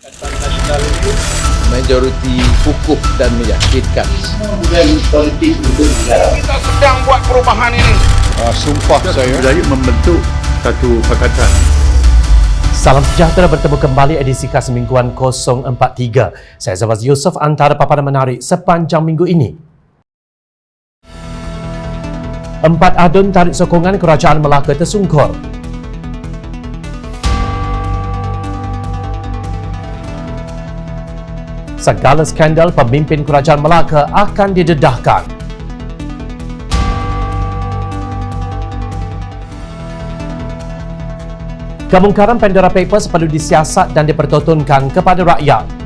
Nasional itu majoriti kukuh dan meyakinkan. Kemudian politik untuk negara. Kita sedang buat perubahan ini. Sumpah saya membentuk satu pakatan. Salam sejahtera, bertemu kembali edisi Khas Mingguan 043. Saya Zawaz Yusof, antara paparan menarik sepanjang minggu ini. 4 adun tarik sokongan Kerajaan Melaka tersungkur. Segala skandal pemimpin Kerajaan Melaka akan didedahkan. Kemungkaran Pandora Papers perlu disiasat dan dipertontonkan kepada rakyat.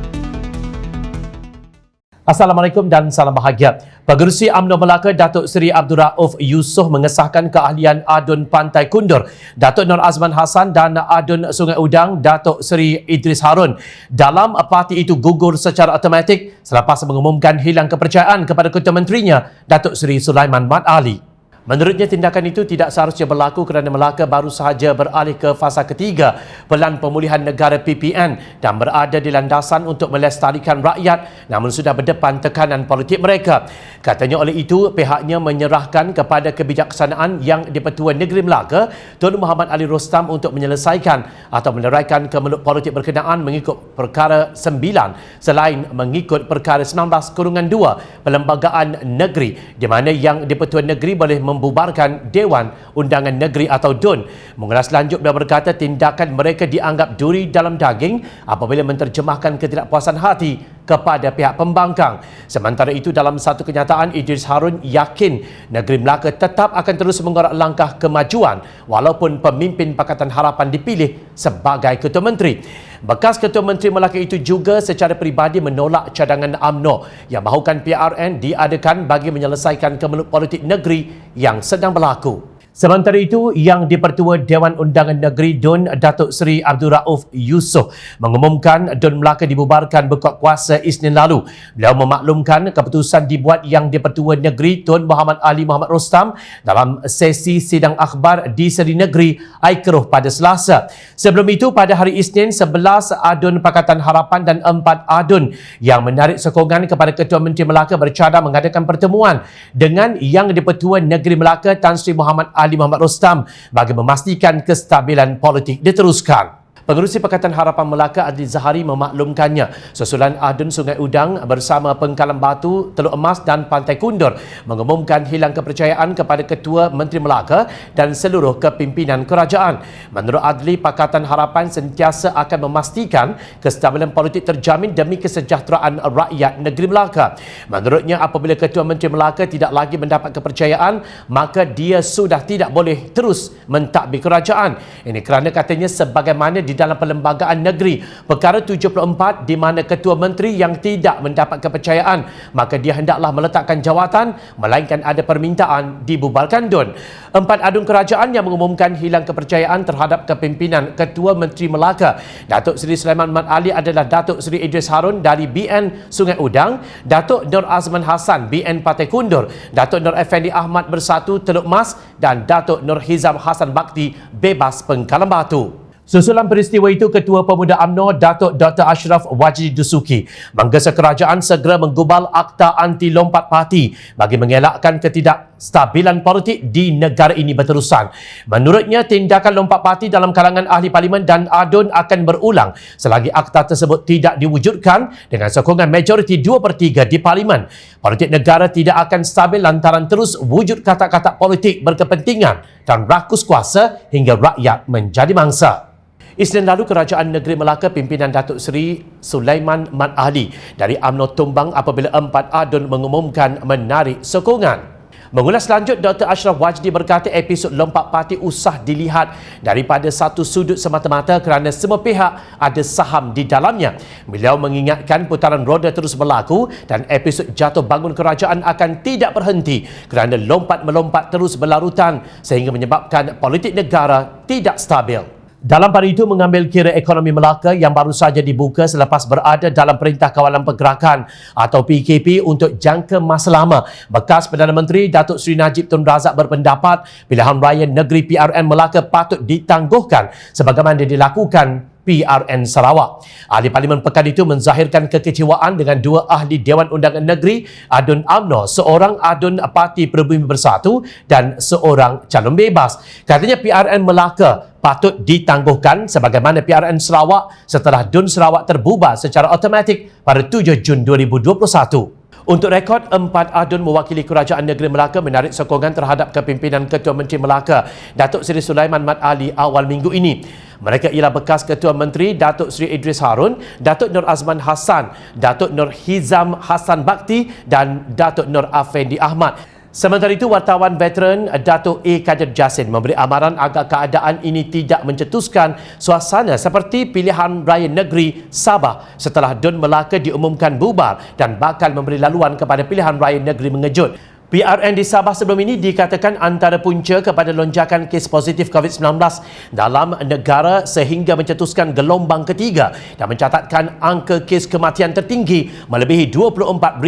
Assalamualaikum dan salam bahagia. Pengerusi UMNO Melaka Datuk Seri Abdul Rauf Yusof mengesahkan keahlian adun Pantai Kundur Datuk Nur Azman Hassan dan adun Sungai Udang Datuk Seri Idris Harun. Dalam parti itu gugur secara automatik selepas mengumumkan hilang kepercayaan kepada Ketua Menterinya Datuk Seri Sulaiman Mat Ali. Menurutnya, tindakan itu tidak seharusnya berlaku kerana Melaka baru sahaja beralih ke fasa ketiga Pelan Pemulihan Negara PPN dan berada di landasan untuk melestarikan rakyat, namun sudah berdepan tekanan politik mereka. Katanya oleh itu, pihaknya menyerahkan kepada kebijaksanaan Yang di-Pertua Negeri Melaka, Tun Muhammad Ali Rostam untuk menyelesaikan atau meneraikan kemelut politik berkenaan mengikut Perkara 9 selain mengikut Perkara 19/2 Perlembagaan Negeri, di mana Yang di-Pertua Negeri boleh membubarkan Dewan Undangan Negeri atau DUN. Mengulas lanjut, beliau berkata tindakan mereka dianggap duri dalam daging apabila menterjemahkan ketidakpuasan hati kepada pihak pembangkang. Sementara itu, dalam satu kenyataan, Idris Harun yakin negeri Melaka tetap akan terus mengorak langkah kemajuan walaupun pemimpin Pakatan Harapan dipilih sebagai Ketua Menteri. Bekas Ketua Menteri Melaka itu juga secara peribadi menolak cadangan UMNO yang mahukan PRN diadakan bagi menyelesaikan kemelut politik negeri yang sedang berlaku. Sementara itu, Yang di-Pertua Dewan Undangan Negeri DUN Datuk Seri Abdul Rauf Yusof mengumumkan DUN Melaka dibubarkan berkuat kuasa Isnin lalu. Beliau memaklumkan keputusan dibuat Yang di-Pertua Negeri Tun Muhammad Ali Muhammad Rostam dalam sesi sidang akhbar di Seri Negeri Aikeroh pada Selasa. Sebelum itu, pada hari Isnin, 11 adun Pakatan Harapan dan 4 adun yang menarik sokongan kepada Ketua Menteri Melaka bercadang mengadakan pertemuan dengan Yang di-Pertua Negeri Melaka Tan Sri Muhammad Ali Muhammad Rostam bagi memastikan kestabilan politik diteruskan. Pengerusi Pakatan Harapan Melaka Adli Zahari memaklumkannya susulan adun Sungai Udang bersama Pengkalan Batu, Teluk Emas dan Pantai Kundur mengumumkan hilang kepercayaan kepada Ketua Menteri Melaka dan seluruh kepimpinan kerajaan. Menurut Adli, Pakatan Harapan sentiasa akan memastikan kestabilan politik terjamin demi kesejahteraan rakyat negeri Melaka. Menurutnya, apabila Ketua Menteri Melaka tidak lagi mendapat kepercayaan, maka dia sudah tidak boleh terus mentadbir kerajaan. Ini kerana katanya sebagaimana di dalam Perlembagaan Negeri Perkara 74 di mana Ketua Menteri yang tidak mendapat kepercayaan maka dia hendaklah meletakkan jawatan melainkan ada permintaan dibubarkan DUN. 4 adun kerajaan yang mengumumkan hilang kepercayaan terhadap kepimpinan Ketua Menteri Melaka Datuk Seri Sulaiman Mat Ali adalah Datuk Seri Idris Harun dari BN Sungai Udang, Datuk Nur Azman Hassan BN Pantai Kundur, Datuk Nur Effendi Ahmad Bersatu Teluk Mas dan Datuk Nur Hizam Hassan Bakti Bebas Pengkalan Batu. Susulan peristiwa itu, Ketua Pemuda UMNO Datuk Dr. Ashraf Wajdi Dusuki menggesa kerajaan segera menggubal Akta Anti Lompat Parti bagi mengelakkan ketidakstabilan politik di negara ini berterusan. Menurutnya, tindakan lompat parti dalam kalangan ahli parlimen dan adun akan berulang selagi akta tersebut tidak diwujudkan dengan sokongan majoriti 2/3 di parlimen. Politik negara tidak akan stabil lantaran terus wujud kata-kata politik berkepentingan dan rakus kuasa hingga rakyat menjadi mangsa. Isnin lalu, Kerajaan Negeri Melaka pimpinan Datuk Seri Sulaiman Mat Ali dari UMNO tumbang apabila 4 adun mengumumkan menarik sokongan. Mengulas lanjut, Dr. Ashraf Wajdi berkata episod lompat parti usah dilihat daripada satu sudut semata-mata kerana semua pihak ada saham di dalamnya. Beliau mengingatkan putaran roda terus berlaku dan episod jatuh bangun kerajaan akan tidak berhenti kerana lompat-melompat terus berlarutan sehingga menyebabkan politik negara tidak stabil. Dalam pada itu, mengambil kira ekonomi Melaka yang baru saja dibuka selepas berada dalam Perintah Kawalan Pergerakan atau PKP untuk jangka masa lama. Bekas Perdana Menteri Datuk Seri Najib Tun Razak berpendapat pilihan raya negeri PRN Melaka patut ditangguhkan sebagaimana dilakukan PRN Sarawak. Ahli Parlimen pekan itu menzahirkan kekecewaan dengan dua ahli Dewan Undangan Negeri, Adun UMNO, seorang adun Parti Peribumi Bersatu dan seorang calon bebas. Katanya PRN Melaka patut ditangguhkan sebagaimana PRN Sarawak setelah DUN Sarawak terbubar secara automatik pada 7 Jun 2021. Untuk rekod, 4 adun mewakili Kerajaan Negeri Melaka menarik sokongan terhadap kepimpinan Ketua Menteri Melaka, Datuk Seri Sulaiman Mat Ali awal minggu ini. Mereka ialah bekas Ketua Menteri Datuk Seri Idris Harun, Datuk Nur Azman Hassan, Datuk Nur Hizam Hassan Bakti dan Datuk Nur Afendi Ahmad. Sementara itu, wartawan veteran Datuk A. Kadir Jasin memberi amaran agar keadaan ini tidak mencetuskan suasana seperti pilihan raya negeri Sabah setelah DUN Melaka diumumkan bubar dan bakal memberi laluan kepada pilihan raya negeri mengejut. PRN di Sabah sebelum ini dikatakan antara punca kepada lonjakan kes positif COVID-19 dalam negara sehingga mencetuskan gelombang ketiga dan mencatatkan angka kes kematian tertinggi melebihi 24,000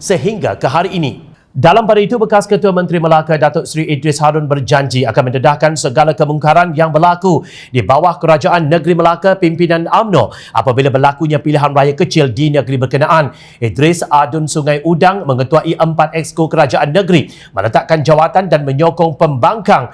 sehingga ke hari ini. Dalam pada itu, bekas Ketua Menteri Melaka Datuk Seri Idris Harun berjanji akan mendedahkan segala kemungkaran yang berlaku di bawah Kerajaan Negeri Melaka pimpinan UMNO apabila berlakunya pilihan raya kecil di negeri berkenaan. Idris Adun Sungai Udang mengetuai 4 exco Kerajaan Negeri meletakkan jawatan dan menyokong pembangkang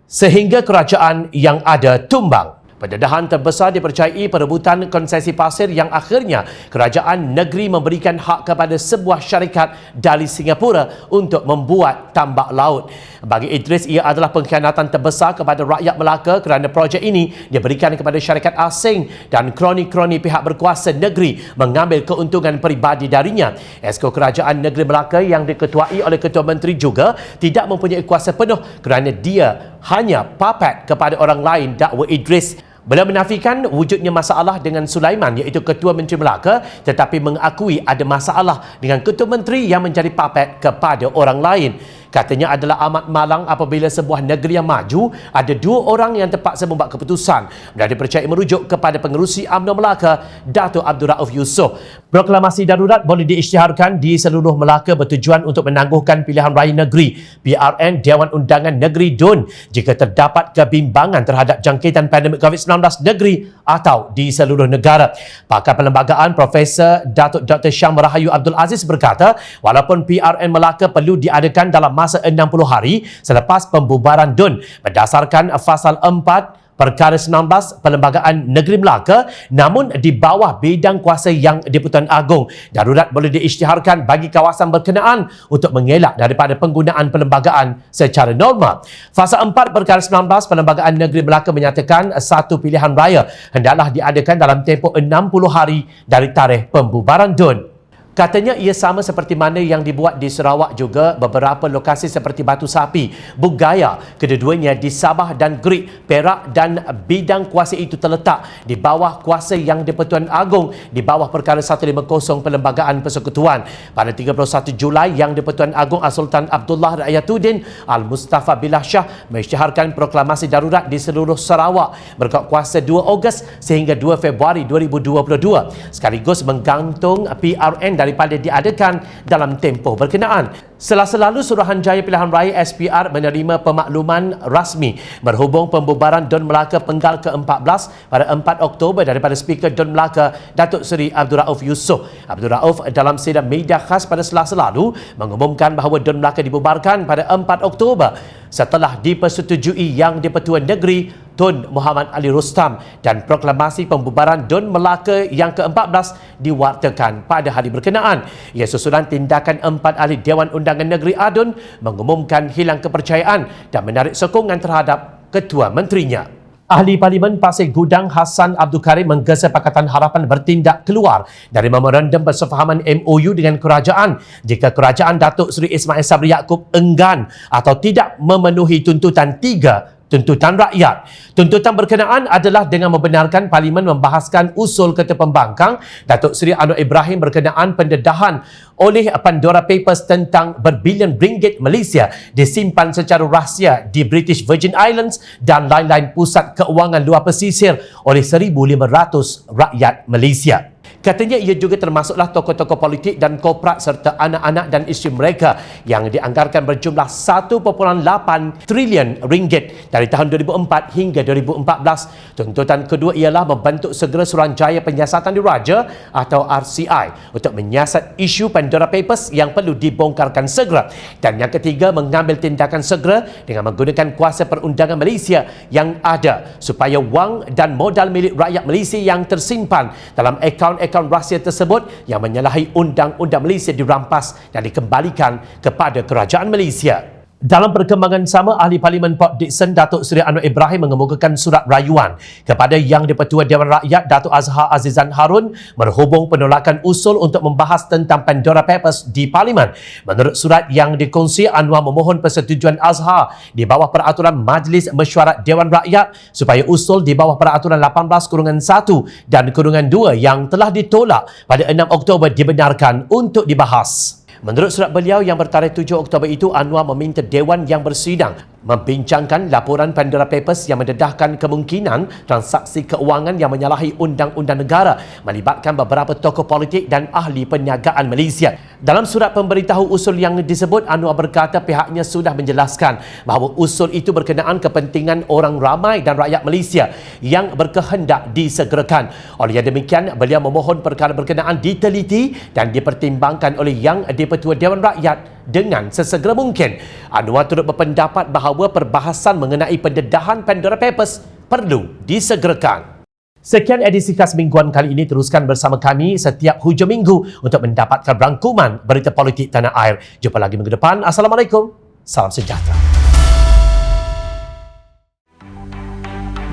sehingga kerajaan yang ada tumbang. Pendedahan terbesar dipercayai perebutan konsesi pasir yang akhirnya kerajaan negeri memberikan hak kepada sebuah syarikat dari Singapura untuk membuat tambak laut. Bagi Idris, ia adalah pengkhianatan terbesar kepada rakyat Melaka kerana projek ini diberikan kepada syarikat asing dan kroni-kroni pihak berkuasa negeri mengambil keuntungan peribadi darinya. Exco Kerajaan Negeri Melaka yang diketuai oleh Ketua Menteri juga tidak mempunyai kuasa penuh kerana dia hanya puppet kepada orang lain, dakwa Idris. Beliau menafikan wujudnya masalah dengan Sulaiman iaitu Ketua Menteri Melaka tetapi mengakui ada masalah dengan Ketua Menteri yang menjadi puppet kepada orang lain. Katanya adalah amat malang apabila sebuah negeri yang maju ada 2 orang yang terpaksa membuat keputusan dan dipercayai merujuk kepada pengerusi UMNO Melaka, Datuk Abdul Rauf Yusof. Proklamasi darurat boleh diisytiharkan di seluruh Melaka bertujuan untuk menangguhkan pilihan raya negeri PRN Dewan Undangan Negeri DUN jika terdapat kebimbangan terhadap jangkitan pandemik COVID-19 negeri atau di seluruh negara. Pakar Perlembagaan Profesor Datuk Dr. Syam Rahayu Abdul Aziz berkata, walaupun PRN Melaka perlu diadakan dalam masa 60 hari selepas pembubaran DUN berdasarkan Fasal 4 Perkara 19 Perlembagaan Negeri Melaka, namun di bawah bidang kuasa yang di-Pertuan Agong, darurat boleh diisytiharkan bagi kawasan berkenaan untuk mengelak daripada penggunaan perlembagaan secara normal. Fasa 4 Perkara 19 Perlembagaan Negeri Melaka menyatakan satu pilihan raya hendaklah diadakan dalam tempoh 60 hari dari tarikh pembubaran DUN. Katanya ia sama seperti mana yang dibuat di Sarawak juga beberapa lokasi seperti Batu Sapi, Bugaya, kedua-duanya di Sabah dan Great, Perak dan bidang kuasa itu terletak di bawah kuasa yang di-Pertuan Agong di bawah Perkara 150 Perlembagaan Persekutuan. Pada 31 Julai yang di-Pertuan Agong Sultan Abdullah Rakyatuddin Al-Mustafa Billah Shah mengisytiharkan proklamasi darurat di seluruh Sarawak berkat kuasa 2 Ogos sehingga 2 Februari 2022 sekaligus menggantung PRN daripada diadakan dalam tempoh berkenaan. Selasa lalu, Suruhanjaya Pilihan Raya SPR menerima pemakluman rasmi berhubung pembubaran DUN Melaka Penggal ke-14 pada 4 Oktober daripada Speaker DUN Melaka, Datuk Seri Abdul Rauf Yusof. Abdul Rauf dalam sidang media khas pada Selasa lalu mengumumkan bahawa DUN Melaka dibubarkan pada 4 Oktober setelah dipersetujui Yang di-Pertuan Negeri Tun Muhammad Ali Rustam dan proklamasi pembubaran DUN Melaka yang ke-14 diwartakan pada hari berkenaan. Ia susulan tindakan 4 ahli Dewan Undangan Negeri ADUN mengumumkan hilang kepercayaan dan menarik sokongan terhadap Ketua Menterinya. Ahli Parlimen Pasir Gudang Hassan Abdul Karim menggesa Pakatan Harapan bertindak keluar dari memorandum persefahaman MOU dengan kerajaan jika kerajaan Datuk Seri Ismail Sabri Yaakob enggan atau tidak memenuhi tuntutan 3 tuntutan rakyat. Tuntutan berkenaan adalah dengan membenarkan Parlimen membahaskan usul Ketua Pembangkang Datuk Seri Anwar Ibrahim berkenaan pendedahan oleh Pandora Papers tentang berbilion ringgit Malaysia disimpan secara rahsia di British Virgin Islands dan lain-lain pusat keuangan luar pesisir oleh 1,500 rakyat Malaysia. Katanya ia juga termasuklah tokoh-tokoh politik dan korporat serta anak-anak dan isteri mereka yang dianggarkan berjumlah 1.8 trilion ringgit dari tahun 2004 hingga 2014. Tuntutan kedua ialah membentuk segera Suruhanjaya Penyiasatan Diraja atau RCI untuk menyiasat isu Pandora Papers yang perlu dibongkarkan segera. Dan yang ketiga, mengambil tindakan segera dengan menggunakan kuasa perundangan Malaysia yang ada supaya wang dan modal milik rakyat Malaysia yang tersimpan dalam akaun-akaun rahsia tersebut yang menyalahi undang-undang Malaysia dirampas dan dikembalikan kepada kerajaan Malaysia. Dalam perkembangan sama, Ahli Parlimen Port Dickson Datuk Seri Anwar Ibrahim mengemukakan surat rayuan kepada Yang di-Pertua Dewan Rakyat Datuk Azhar Azizan Harun merhubung penolakan usul untuk membahas tentang Pandora Papers di Parlimen. Menurut surat yang dikongsi, Anwar memohon persetujuan Azhar di bawah peraturan Majlis Mesyuarat Dewan Rakyat supaya usul di bawah peraturan 18-1 dan -2 yang telah ditolak pada 6 Oktober dibenarkan untuk dibahas. Menurut surat beliau yang bertarikh 7 Oktober itu, Anwar meminta Dewan yang bersidang membincangkan laporan Pandora Papers yang mendedahkan kemungkinan transaksi keuangan yang menyalahi undang-undang negara melibatkan beberapa tokoh politik dan ahli perniagaan Malaysia. Dalam surat pemberitahu usul yang disebut, Anwar berkata pihaknya sudah menjelaskan bahawa usul itu berkenaan kepentingan orang ramai dan rakyat Malaysia yang berkehendak disegerakan. Oleh yang demikian, beliau memohon perkara berkenaan diteliti dan dipertimbangkan oleh Yang di-Pertua Dewan Rakyat dengan sesegera mungkin. Anwar turut berpendapat bahawa perbahasan mengenai pendedahan Pandora Papers perlu disegerakan. Sekian edisi khas mingguan kali ini. Teruskan bersama kami setiap hujung minggu untuk mendapatkan rangkuman berita politik tanah air. Jumpa lagi minggu depan. Assalamualaikum. Salam sejahtera.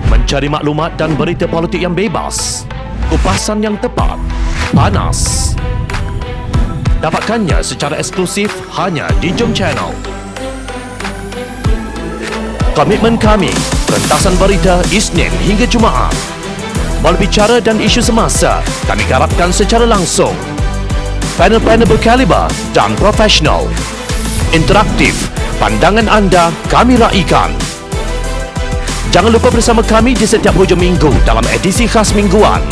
Mencari maklumat dan berita politik yang bebas, kupasan yang tepat, panas. Dapatkannya secara eksklusif hanya di Jom Channel. Komitmen kami, rentasan berita Isnin hingga Jumaat. Berbicara dan isu semasa, kami garapkan secara langsung. Panel-panel berkaliber dan profesional. Interaktif, pandangan anda kami raikan. Jangan lupa bersama kami di setiap hujung minggu dalam edisi khas mingguan.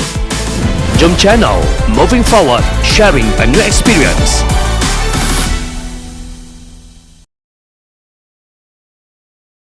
Jom Channel, moving forward, sharing a new experience.